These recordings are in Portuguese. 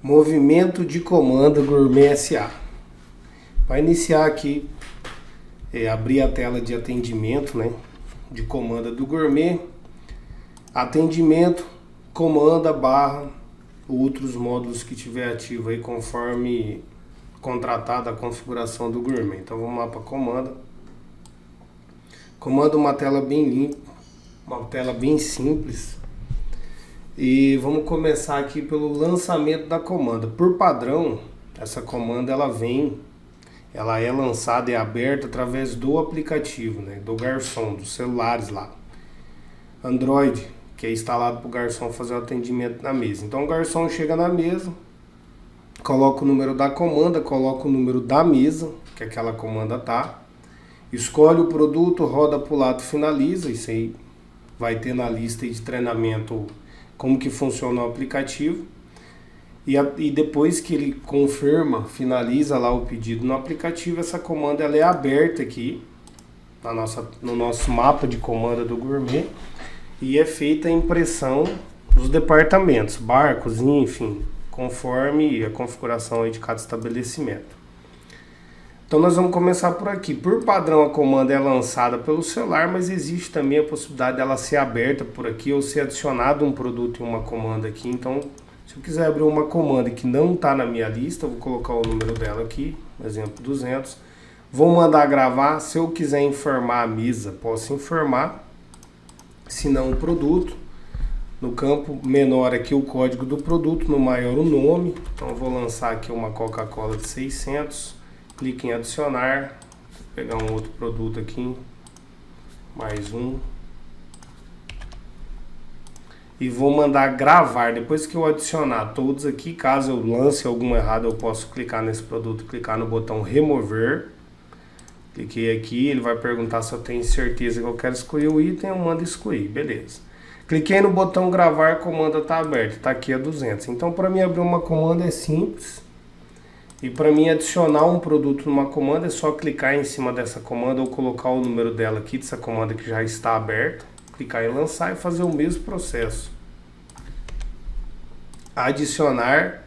Movimento de comanda Gourmet SA. Vai iniciar aqui, abrir a tela de atendimento, né? De comanda do Gourmet. Atendimento, comanda, barra, outros módulos que tiver ativo aí conforme contratada a configuração do Gourmet. Então vamos lá para comanda. Comanda uma tela bem limpa, uma tela bem simples. E vamos começar aqui pelo lançamento da comanda. Por padrão, essa comanda ela é lançada e aberta através do aplicativo, né, do garçom, dos celulares lá. Android, que é instalado para o garçom fazer o atendimento na mesa. Então o garçom chega na mesa, coloca o número da comanda, coloca o número da mesa, que aquela comanda tá, escolhe o produto, roda para o lado, finaliza. Isso aí vai ter na lista de treinamento como que funciona o aplicativo. E depois que ele confirma, finaliza lá o pedido no aplicativo, essa comanda ela é aberta aqui no nosso mapa de comanda do Gourmet e é feita a impressão dos departamentos, bar, cozinha, enfim, conforme a configuração aí de cada estabelecimento. Então nós vamos começar por aqui. Por padrão a comanda é lançada pelo celular, mas existe também a possibilidade dela ser aberta por aqui ou ser adicionado um produto em uma comanda aqui. Então, se eu quiser abrir uma comanda que não está na minha lista, eu vou colocar o número dela aqui, exemplo 200. Vou mandar gravar. Se eu quiser informar a mesa, posso informar. Se não, o produto. No campo menor aqui o código do produto, no maior o nome. Então eu vou lançar aqui uma Coca-Cola de 600. Clique em adicionar, vou pegar um outro produto aqui, mais um, e vou mandar gravar. Depois que eu adicionar todos aqui, caso eu lance algum errado, eu posso clicar nesse produto, clicar no botão remover. Cliquei aqui, ele vai perguntar se eu tenho certeza que eu quero excluir o item, eu mando excluir, beleza. Cliquei no botão gravar, a comanda está aberta, está aqui a 200. Então para mim abrir uma comanda é simples. E para mim adicionar um produto numa comanda é só clicar em cima dessa comanda ou colocar o número dela aqui, dessa comanda que já está aberta, clicar em lançar e fazer o mesmo processo. Adicionar,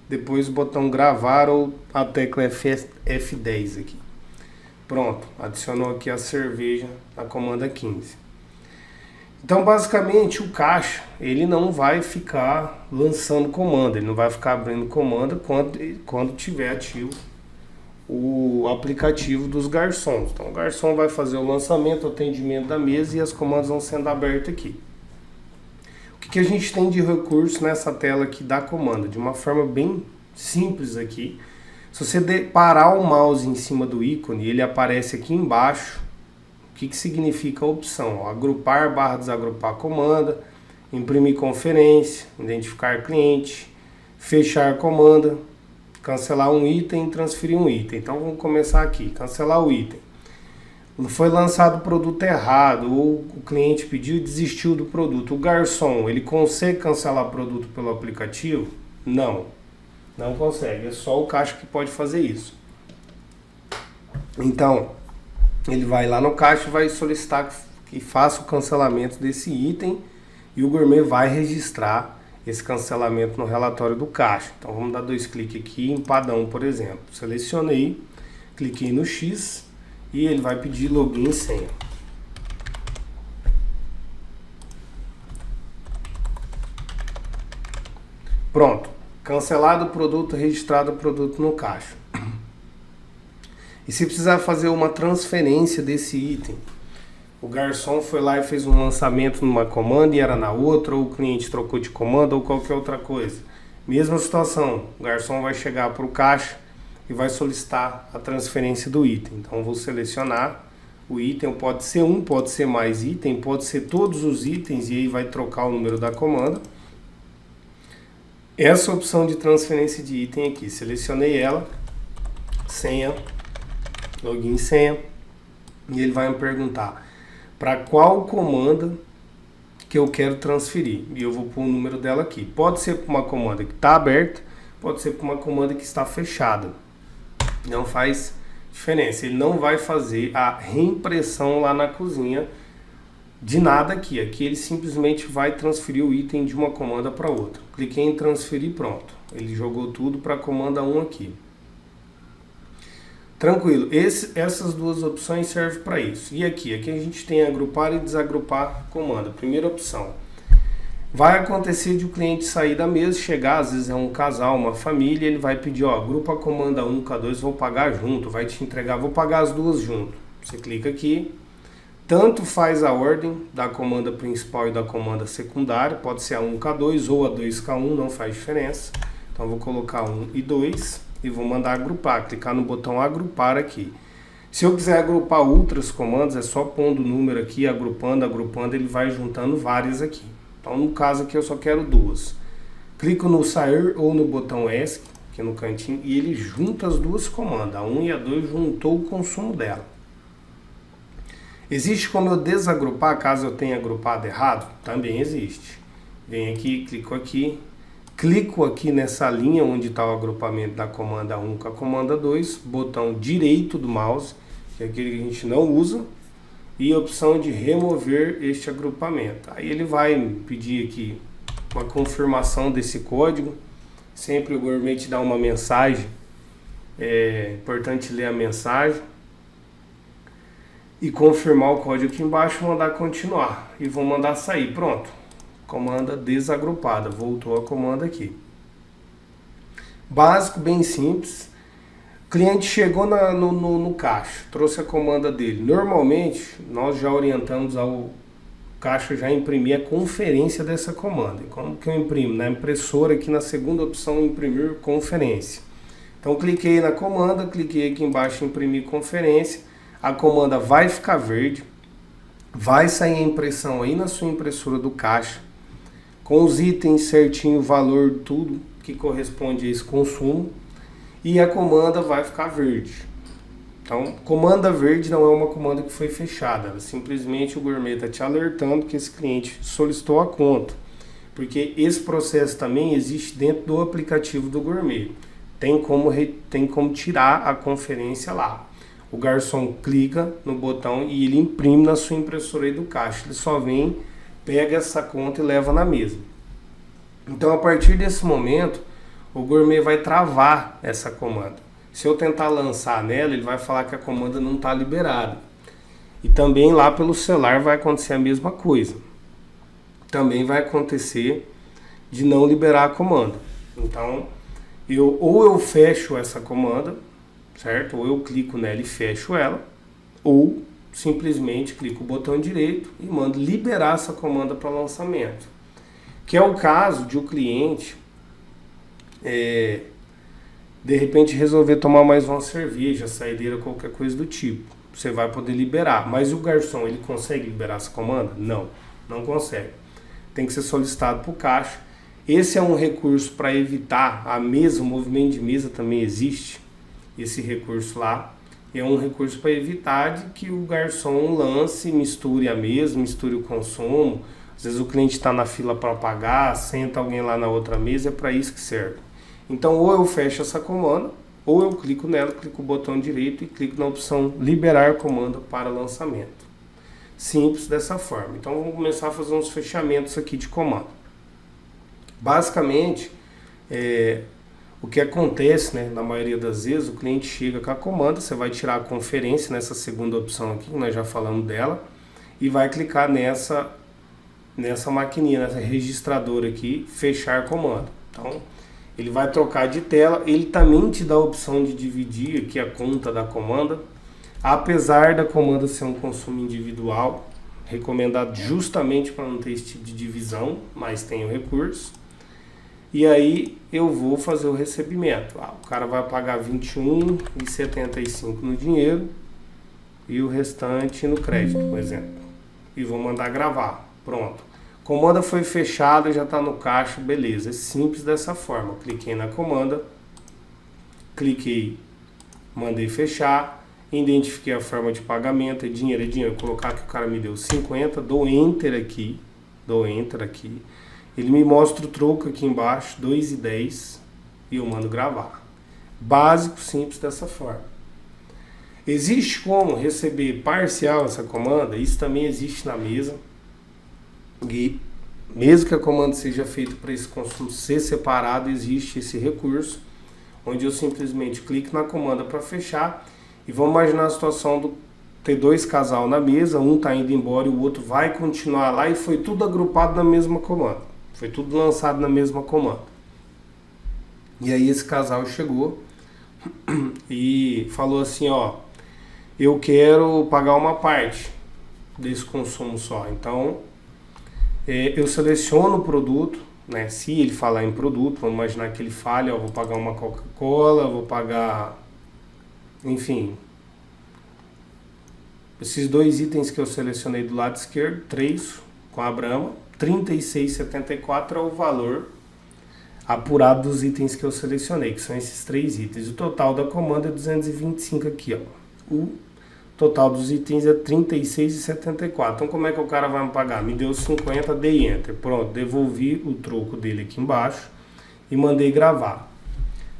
depois o botão gravar ou a tecla F10 aqui. Pronto, adicionou aqui a cerveja na comanda 15. Então basicamente o caixa ele não vai ficar lançando comanda, ele não vai ficar abrindo comanda quando tiver ativo o aplicativo dos garçons. Então o garçom vai fazer o lançamento, o atendimento da mesa e as comandas vão sendo abertas aqui. O que a gente tem de recurso nessa tela aqui da comanda? De uma forma bem simples aqui. Se você parar o mouse em cima do ícone, ele aparece aqui embaixo. O que significa a opção? Agrupar barra desagrupar comanda, imprimir conferência, identificar cliente, fechar comanda, cancelar um item, transferir um item. Então vamos começar aqui, cancelar o item. Foi lançado o produto errado, ou o cliente pediu e desistiu do produto. O garçom, ele consegue cancelar o produto pelo aplicativo? Não, não consegue, é só o caixa que pode fazer isso. Então, ele vai lá no caixa e vai solicitar que faça o cancelamento desse item e o Gourmet vai registrar esse cancelamento no relatório do caixa. Então vamos dar 2 cliques aqui em padrão, por exemplo. Selecionei, cliquei no X e ele vai pedir login e senha. Pronto, cancelado o produto, registrado o produto no caixa. E se precisar fazer uma transferência desse item, o garçom foi lá e fez um lançamento numa comanda e era na outra, ou o cliente trocou de comanda ou qualquer outra coisa. Mesma situação, o garçom vai chegar para o caixa e vai solicitar a transferência do item. Então eu vou selecionar o item, pode ser um, pode ser mais item, pode ser todos os itens e aí vai trocar o número da comanda. Essa opção de transferência de item aqui, selecionei ela, senha, login e senha, e ele vai me perguntar para qual comanda que eu quero transferir, e eu vou pôr o número dela aqui. Pode ser para uma comanda que está aberta, pode ser para uma comanda que está fechada, não faz diferença. Ele não vai fazer a reimpressão lá na cozinha de nada aqui ele simplesmente vai transferir o item de uma comanda para outra. Cliquei em transferir, pronto, Ele jogou tudo para a comanda 1 aqui. Tranquilo, essas duas opções servem para isso. E aqui a gente tem agrupar e desagrupar comanda. Primeira opção. Vai acontecer de o cliente sair da mesa, chegar, às vezes é um casal, uma família, ele vai pedir, ó, agrupa a comanda 1 com a 2, vou pagar junto, vai te entregar, vou pagar as duas junto. Você clica aqui, tanto faz a ordem da comanda principal e da comanda secundária, pode ser a 1 com a 2 ou a 2 com a 1, não faz diferença. Então eu vou colocar 1 e 2 e vou mandar agrupar, clicar no botão agrupar aqui. Se eu quiser agrupar outras comandas, é só pondo o número aqui, agrupando, ele vai juntando várias aqui. Então no caso aqui eu só quero duas. Clico no sair ou no botão ESC, aqui no cantinho, e ele junta as duas comandas, a 1 e a 2 juntou o consumo dela. Existe como eu desagrupar caso eu tenha agrupado errado? Também existe. Venho aqui, clico aqui nessa linha onde está o agrupamento da comanda 1 com a comanda 2, botão direito do mouse, que é aquele que a gente não usa, e a opção de remover este agrupamento. Aí ele vai pedir aqui uma confirmação desse código. Sempre o Gourmet te dá uma mensagem, é importante ler a mensagem e confirmar o código aqui embaixo, mandar continuar e vou mandar sair. Pronto, comanda desagrupada, voltou a comanda aqui. Básico, bem simples. O cliente chegou no caixa, trouxe a comanda dele. Normalmente nós já orientamos ao caixa já imprimir a conferência dessa comanda. Como que eu imprimo? Na impressora, aqui na segunda opção, imprimir conferência. Então cliquei na comanda, cliquei aqui embaixo em imprimir conferência. A comanda vai ficar verde, vai sair a impressão aí na sua impressora do caixa, com os itens certinho, valor, tudo que corresponde a esse consumo, e a comanda vai ficar verde. Então, comanda verde não é uma comanda que foi fechada, simplesmente o Gourmet está te alertando que esse cliente solicitou a conta, porque esse processo também existe dentro do aplicativo do Gourmet. Tem como tirar a conferência lá. O garçom clica no botão e ele imprime na sua impressora aí do caixa. Ele só vem, pega essa conta e leva na mesa. Então, a partir desse momento, o Gourmet vai travar essa comanda. Se eu tentar lançar nela, ele vai falar que a comanda não está liberada. E também lá pelo celular vai acontecer a mesma coisa. Também vai acontecer de não liberar a comanda. Então, ou eu fecho essa comanda, certo? Ou eu clico nela e fecho ela, ou simplesmente clico o botão direito e mando liberar essa comanda para lançamento. Que é o caso de o cliente de repente resolver tomar mais uma cerveja, saideira, qualquer coisa do tipo. Você vai poder liberar, mas o garçom, ele consegue liberar essa comanda? Não consegue. Tem que ser solicitado para o caixa. Esse é um recurso para evitar a mesa, o movimento de mesa também existe, esse recurso lá. É um recurso para evitar de que o garçom lance, misture a mesa, misture o consumo. Às vezes o cliente está na fila para pagar, senta alguém lá na outra mesa, é para isso que serve. Então, ou eu fecho essa comanda, ou eu clico nela, clico o botão direito e clico na opção liberar comanda para lançamento. Simples dessa forma. Então, vamos começar a fazer uns fechamentos aqui de comanda. Basicamente, o que acontece, né, na maioria das vezes, o cliente chega com a comanda, você vai tirar a conferência nessa segunda opção aqui, que nós já falamos dela, e vai clicar nessa maquininha, nessa registradora aqui, fechar comanda. Então, ele vai trocar de tela, ele também te dá a opção de dividir aqui a conta da comanda, apesar da comanda ser um consumo individual, recomendado justamente para não ter esse tipo de divisão, mas tem o recurso. E aí eu vou fazer o recebimento. O cara vai pagar R$ 21,75 no dinheiro e o restante no crédito, por exemplo. E vou mandar gravar. Pronto. Comanda foi fechada, já está no caixa, beleza. É simples dessa forma. Cliquei na comanda, mandei fechar, identifiquei a forma de pagamento, é dinheiro. Vou colocar que o cara me deu 50, dou Enter aqui. Ele me mostra o troco aqui embaixo, 2,10, e eu mando gravar. Básico, simples dessa forma. Existe como receber parcial essa comanda? Isso também existe na mesa. E mesmo que a comanda seja feita para esse consumo ser separado, existe esse recurso, onde eu simplesmente clico na comanda para fechar. E vamos imaginar a situação do ter dois casal na mesa, um está indo embora e o outro vai continuar lá, e foi tudo agrupado na mesma comanda. Foi tudo lançado na mesma comanda. E aí esse casal chegou e falou assim, ó, eu quero pagar uma parte desse consumo só. Então, eu seleciono o produto, né? Se ele falar em produto, vamos imaginar que ele fale, ó, vou pagar uma Coca-Cola, vou pagar, enfim, esses dois itens que eu selecionei do lado esquerdo, 3 com a Brahma, R$ 36,74 é o valor apurado dos itens que eu selecionei, que são esses 3 itens. O total da comanda é 225 aqui, ó. O total dos itens é 36,74. Então como é que o cara vai me pagar? Me deu 50, dei enter. Pronto, devolvi o troco dele aqui embaixo e mandei gravar.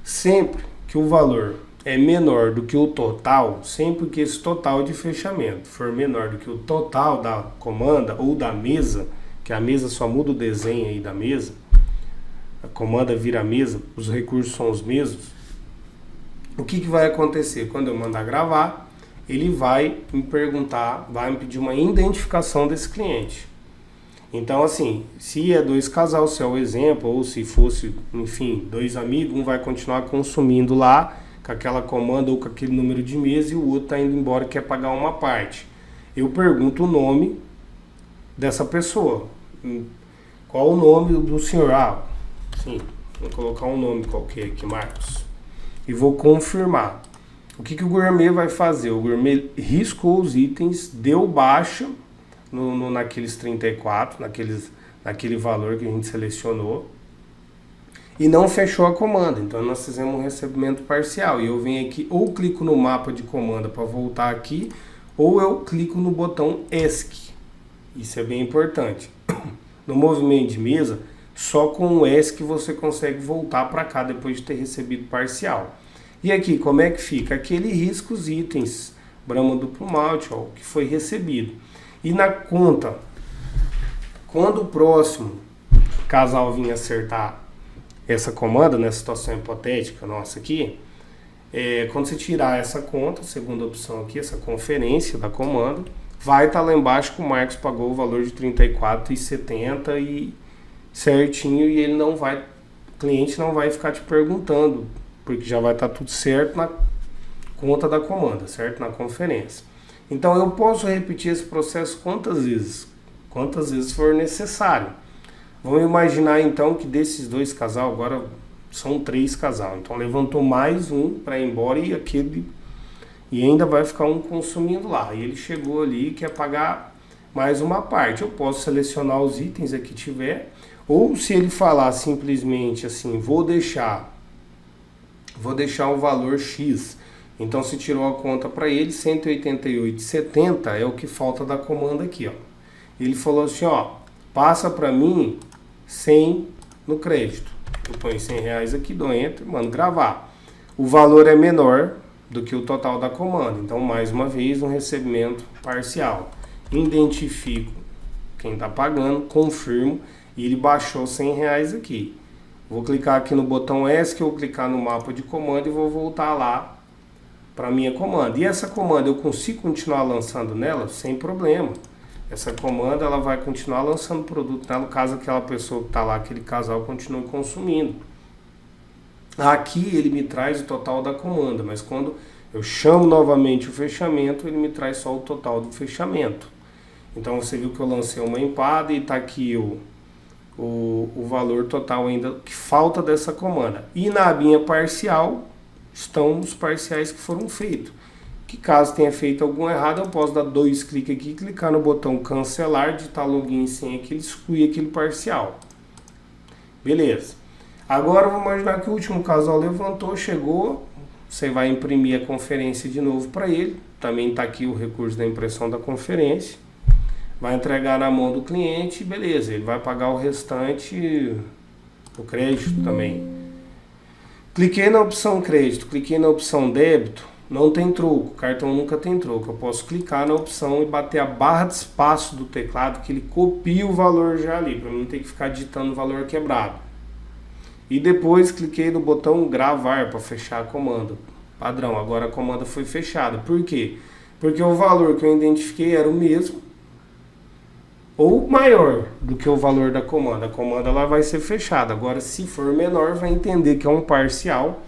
Sempre que o valor é menor do que o total, sempre que esse total de fechamento for menor do que o total da comanda ou da mesa, que a mesa só muda o desenho aí da mesa, a comanda vira a mesa, os recursos são os mesmos, o que vai acontecer? Quando eu mandar gravar, ele vai me perguntar, vai me pedir uma identificação desse cliente. Então, assim, se é 2 casal, se é o exemplo, ou se fosse, enfim, 2 amigos, um vai continuar consumindo lá com aquela comanda ou com aquele número de mesa e o outro está indo embora e quer pagar uma parte. Eu pergunto o nome dessa pessoa. Qual o nome do senhor? Ah, sim, vou colocar um nome qualquer aqui, Marcos. E vou confirmar. O que o gourmet vai fazer? O gourmet riscou os itens, deu baixa naqueles 34, naquele valor que a gente selecionou, e não fechou a comanda. Então nós fizemos um recebimento parcial. E eu venho aqui, ou clico no mapa de comanda para voltar aqui, ou eu clico no botão ESC. Isso é bem importante. No movimento de mesa, só com o ESC você consegue voltar para cá depois de ter recebido parcial. E aqui, como é que fica? Aqui ele risca os itens Brahma duplo malte, ó, que foi recebido. E na conta, quando o próximo casal vir acertar essa comanda, nessa situação hipotética nossa aqui, quando você tirar essa conta, segunda opção aqui, essa conferência da comanda, vai estar lá embaixo que o Marcos pagou o valor de R$ 34,70 e certinho, e ele não vai, o cliente não vai ficar te perguntando, porque já vai estar tudo certo na conta da comanda, certo? Na conferência. Então eu posso repetir esse processo quantas vezes for necessário. Vamos imaginar então que desses 2 casal, agora são 3 casal, então levantou mais um para ir embora e ainda vai ficar um consumindo lá. E ele chegou ali e quer pagar mais uma parte. Eu posso selecionar os itens aqui que tiver, ou se ele falar simplesmente assim, vou deixar o valor X. Então se tirou a conta para ele, 188,70 é o que falta da comanda aqui, ó. Ele falou assim, ó, passa para mim 100 no crédito. Eu ponho R$100 aqui, dou enter, mando gravar. O valor é menor do que o total da comanda. Então, mais uma vez, um recebimento parcial. Identifico quem está pagando, confirmo, e ele baixou R$100 aqui. Vou clicar aqui no botão ESC, eu vou clicar no mapa de comanda e vou voltar lá para a minha comanda. E essa comanda eu consigo continuar lançando nela sem problema. Essa comanda ela vai continuar lançando produto nela, caso aquela pessoa que está lá, aquele casal, continue consumindo. Aqui ele me traz o total da comanda, mas quando eu chamo novamente o fechamento, ele me traz só o total do fechamento. Então você viu que eu lancei uma empada e está aqui o valor total ainda que falta dessa comanda. E na abinha parcial estão os parciais que foram feitos. Que caso tenha feito algum errado, eu posso dar 2 cliques aqui, clicar no botão cancelar, digitar login e senha que ele exclui aquele parcial. Beleza. Agora vamos imaginar que o último casal levantou, chegou, você vai imprimir a conferência de novo para ele. Também está aqui o recurso da impressão da conferência. Vai entregar na mão do cliente, beleza, ele vai pagar o restante do crédito também. Cliquei na opção crédito, cliquei na opção débito, não tem troco, o cartão nunca tem troco. Eu posso clicar na opção e bater a barra de espaço do teclado que ele copia o valor já ali, para não ter que ficar digitando o valor quebrado. E depois cliquei no botão gravar para fechar a comanda. Padrão, agora a comanda foi fechada. Por quê? Porque o valor que eu identifiquei era o mesmo ou maior do que o valor da comanda. A comanda ela vai ser fechada. Agora, se for menor, vai entender que é um parcial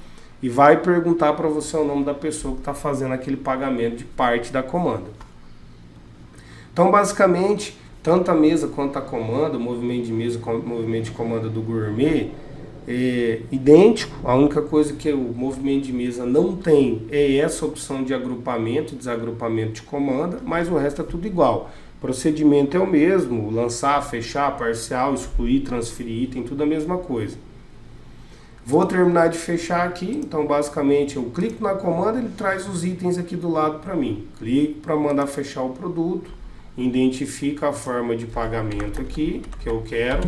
e vai perguntar para você o nome da pessoa que está fazendo aquele pagamento de parte da comanda. Então, basicamente, tanto a mesa quanto a comanda, o movimento de mesa com o movimento de comanda do Gourmet é idêntico. A única coisa que o movimento de mesa não tem é essa opção de agrupamento, desagrupamento de comanda, mas o resto é tudo igual. O procedimento é o mesmo, lançar, fechar, parcial, excluir, transferir item, tudo a mesma coisa. Vou terminar de fechar aqui, então basicamente eu clico na comanda, ele traz os itens aqui do lado para mim. Clico para mandar fechar o produto, identifica a forma de pagamento aqui, que eu quero,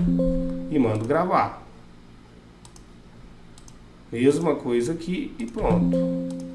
e mando gravar. Mesma coisa aqui e pronto.